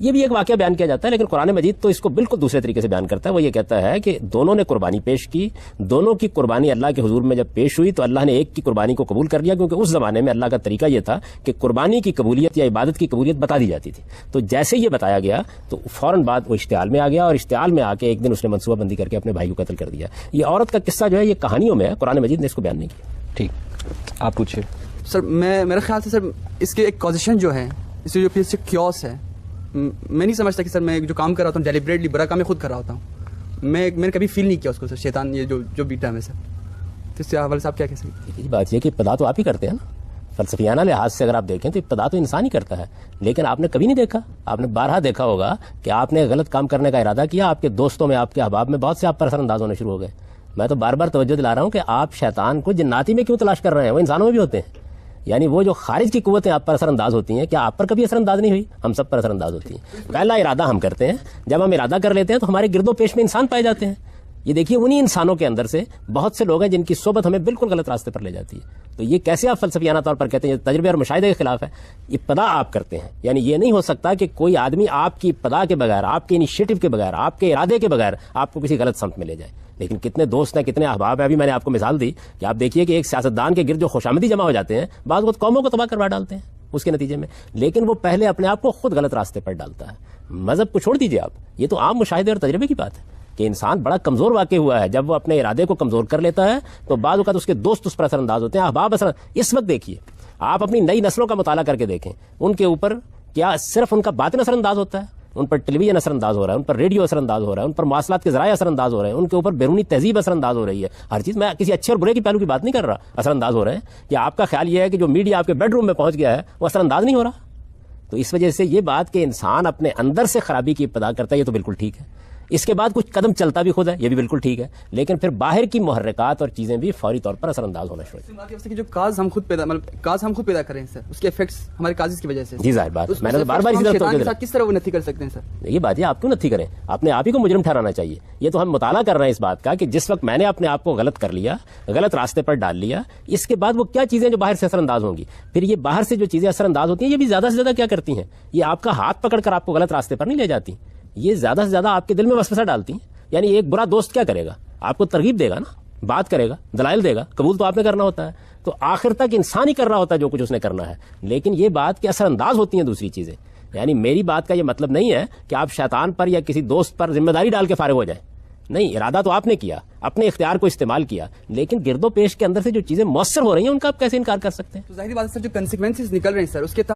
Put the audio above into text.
یہ بھی ایک واقعہ بیان کیا جاتا ہے، لیکن قرآن مجید تو اس کو بالکل دوسرے طریقے سے بیان کرتا ہے. وہ یہ کہتا ہے کہ دونوں نے قربانی پیش کی، دونوں کی قربانی اللہ کے حضور میں جب پیش ہوئی تو اللہ نے ایک کی قربانی کو قبول کر لیا، کیونکہ اس زمانے میں اللہ کا طریقہ یہ تھا کہ قربانی کی قبولیت یا عبادت کی قبولیت بتا دی جاتی تھی. تو جیسے یہ بتایا گیا تو فوراً بعد وہ اشتعال میں آ گیا، اور اشتعال میں آ کے ایک دن اس نے منصوبہ بندی کر کے اپنے بھائی کو قتل کر دیا. یہ عورت کا قصہ جو ہے یہ کہانیوں میں ہے، قرآن مجید نے اس کو بیان نہیں کیا. ٹھیک، آپ پوچھیے. سر میرا خیال سے سر اس کے ایک کازیشن جو ہے، اس کے جو پیچھے کیوس ہے، میں نہیں سمجھتا کہ سر میں جو کام کر رہا ہوتا ہوں ڈیلیبریٹلی برا کام میں خود کر رہا ہوتا ہوں. میں نے کبھی فیل نہیں کیا اس کو سر، شیطان یہ جو بیٹا ہے میں سر. تو اس سے حوالے سے آپ کیا کہہ سکتے ہیں؟ بات یہ کہ ابتدا تو آپ ہی کرتے ہیں نا. فلسفیانہ لحاظ سے اگر آپ دیکھیں تو ابتدا تو انسان ہی کرتا ہے، لیکن آپ نے کبھی نہیں دیکھا، آپ نے بارہا دیکھا ہوگا کہ آپ نے غلط کام کرنے کا ارادہ کیا، آپ کے دوستوں میں، آپ کے احباب میں بہت سے آپ پر اثر انداز ہونے شروع ہو گئے. میں تو بار بار توجہ دلا رہا ہوں کہ آپ شیطان کو جناتی میں کیوں تلاش کر رہے ہیں؟ وہ انسانوں میں بھی ہوتے ہیں. یعنی وہ جو خارج کی قوتیں آپ پر اثر انداز ہوتی ہیں، کیا آپ پر کبھی اثر انداز نہیں ہوئی؟ ہم سب پر اثر انداز ہوتی ہیں. پہلا ارادہ ہم کرتے ہیں، جب ہم ارادہ کر لیتے ہیں تو ہمارے گرد و پیش میں انسان پائے جاتے ہیں. یہ دیکھیے انہی انسانوں کے اندر سے بہت سے لوگ ہیں جن کی صحبت ہمیں بالکل غلط راستے پر لے جاتی ہے. تو یہ کیسے آپ فلسفیانہ طور پر کہتے ہیں؟ یہ تجربے اور مشاہدے کے خلاف ہے. ابتدا آپ کرتے ہیں، یعنی یہ نہیں ہو سکتا کہ کوئی آدمی آپ کی ابتدا کے بغیر، آپ کے انیشیٹو کے بغیر، آپ کے ارادے کے بغیر آپ کو کسی غلط سمت میں لے جائے. لیکن کتنے دوست ہیں، کتنے احباب ہیں. ابھی میں نے آپ کو مثال دی کہ آپ دیکھیے کہ ایک سیاستدان کے گرد جو خوشامدی جمع ہو جاتے ہیں، بعض وقت قوموں کو تباہ کروا ڈالتے ہیں اس کے نتیجے میں، لیکن وہ پہلے اپنے آپ کو خود غلط راستے پر ڈالتا ہے. مذہب کو چھوڑ دیجیے آپ، یہ تو عام مشاہدے اور تجربے کی بات ہے کہ انسان بڑا کمزور واقع ہوا ہے. جب وہ اپنے ارادے کو کمزور کر لیتا ہے تو بعض اوقات اس کے دوست اس پر اثر انداز ہوتے ہیں، احباب اثر. اس وقت دیکھیے آپ اپنی نئی نسلوں کا مطالعہ کر کے دیکھیں، ان کے اوپر کیا صرف ان کا باطن اثر انداز ہوتا ہے؟ ان پر ٹیلی ویژن اثر انداز ہو رہا ہے، ان پر ریڈیو اثر انداز ہو رہا ہے، ان پر مواصلات کے ذرائع اثر انداز ہو رہے ہیں، ان کے اوپر بیرونی تہذیب اثر انداز ہو رہی ہے. ہر چیز، میں کسی اچھے اور برے کی پہلو کی بات نہیں کر رہا، اثر انداز ہو رہے ہیں. کہ آپ کا خیال یہ ہے کہ جو میڈیا آپ کے بیڈ روم میں پہنچ گیا ہے وہ اثر انداز نہیں ہو رہا؟ تو اس وجہ سے یہ بات کہ انسان اپنے اندر سے خرابی کی ابتدا کرتا ہے، یہ تو بالکل ٹھیک ہے. اس کے بعد کچھ قدم چلتا بھی خود ہے، یہ بھی بالکل ٹھیک ہے، لیکن پھر باہر کی محرکات اور چیزیں بھی فوری طور پر اثر انداز ہونا شروع ہوتی ہیں. جو کاز ہم خود پیدا کریں ہیں سر، اس کے ایفیکٹس ہمارے کازز کی وجہ سے. جی ظاہر بات، میں نے بار بار کس طرح وہ نتھی کر سکتے ہیں سر؟ یہ بات ہے، آپ کیوں نتھی کریں؟ آپ نے آپ ہی کو مجرم ٹھہرانا چاہیے. یہ تو ہم مطالعہ کر رہے ہیں اس بات کا کہ جس وقت میں نے اپنے آپ کو غلط کر لیا، غلط راستے پر ڈال لیا، اس کے بعد وہ کیا چیزیں جو باہر سے اثر انداز ہوں گی. پھر یہ باہر سے جو چیزیں اثر انداز ہوتی ہیں یہ بھی زیادہ سے زیادہ کیا کرتی ہیں؟ یہ آپ کا ہاتھ پکڑ کر آپ کو غلط راستے پر نہیں لے جاتی، یہ زیادہ سے زیادہ آپ کے دل میں وسوسہ ڈالتی ہیں. یعنی ایک برا دوست کیا کرے گا؟ آپ کو ترغیب دے گا نا، بات کرے گا، دلائل دے گا، قبول تو آپ نے کرنا ہوتا ہے. تو آخر تک انسان ہی کر رہا ہوتا ہے جو کچھ اس نے کرنا ہے. لیکن یہ بات کہ اثر انداز ہوتی ہیں دوسری چیزیں. یعنی میری بات کا یہ مطلب نہیں ہے کہ آپ شیطان پر یا کسی دوست پر ذمہ داری ڈال کے فارغ ہو جائیں. نہیں، ارادہ تو آپ نے کیا، اپنے اختیار کو استعمال کیا، لیکن گرد و پیش کے اندر سے جو چیزیں مؤثر ہو رہی ہیں ان کا آپ کیسے انکار کر سکتے ہیں؟ تو ظاہری بات ہے سر، جو کنسیکوینسز نکل رہے ہیں سر، اس کے